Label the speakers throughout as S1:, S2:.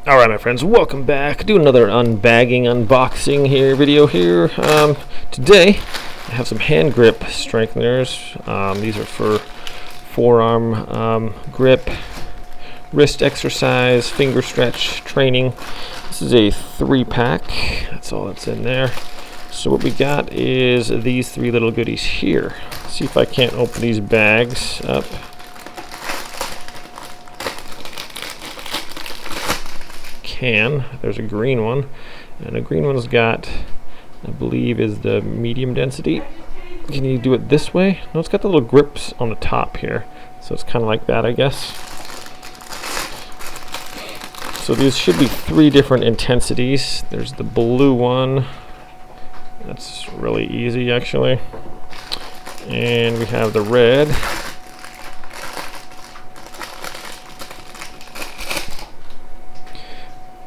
S1: Alright my friends, welcome back. Do another unbagging, unboxing video here. Today I have some hand grip strengtheners. These are for forearm grip, wrist exercise, finger stretch training. This is a 3-pack. That's all that's in there. So what we got is these 3 little goodies here. Let's see if I can't open these bags up. There's a green one, and the green one's got, I believe, is the medium density. Can you do it this way? No, it's got the little grips on the top here, so it's kind of like that, I guess. So these should be 3 different intensities. There's the blue one. That's really easy, actually. And we have the red.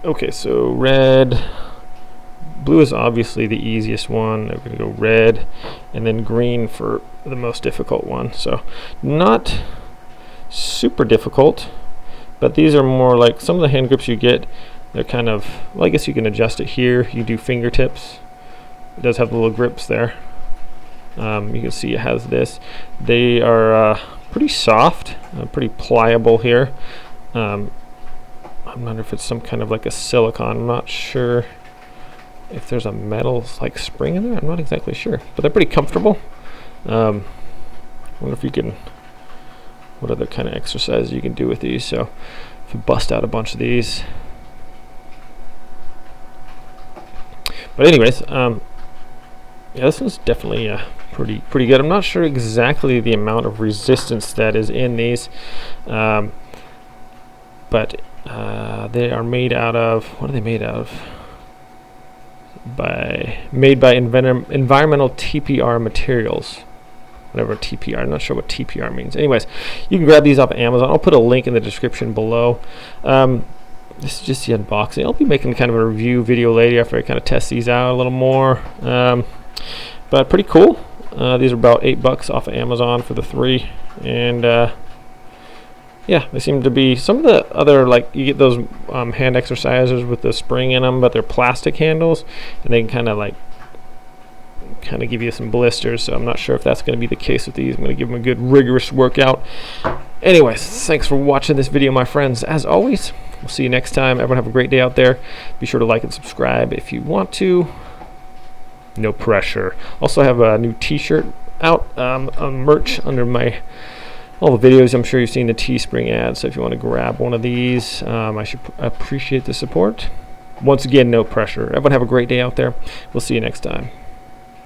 S1: Okay, so red, blue is obviously the easiest one. I'm going to go red, and then green for the most difficult one. So not super difficult, but these are more like some of the hand grips you get. They're kind of, well, I guess you can adjust it here. You do fingertips. It does have the little grips there. You can see it has this. They are pretty soft, pretty pliable here. I'm not sure if it's some kind of like a silicone. I'm not sure if there's a metal like spring in there. I'm not exactly sure, but they're pretty comfortable. I wonder if you can, what other kind of exercise you can do with these. So if you bust out a bunch of these. But anyways, yeah, this one's definitely pretty good. I'm not sure exactly the amount of resistance that is in these, but they are made out of, what are they made out of? Made by environmental TPR materials. Whatever TPR, I'm not sure what TPR means. Anyways, you can grab these off of Amazon. I'll put a link in the description below. This is just the unboxing. I'll be making kind of a review video later after I kind of test these out a little more. But pretty cool. These are about $8 off of Amazon for the 3. And yeah, they seem to be some of the other, like you get those hand exercisers with the spring in them, but they're plastic handles, and they can kind of give you some blisters. So I'm not sure if that's going to be the case with these. I'm going to give them a good rigorous workout. Anyways, thanks for watching this video, my friends. As always, we'll see you next time. Everyone have a great day out there. Be sure to like and subscribe if you want to. No pressure. Also have a new t-shirt out on merch under all the videos. I'm sure you've seen the Teespring ad, so if you want to grab one of these, I should appreciate the support. Once again, no pressure. Everyone have a great day out there. We'll see you next time.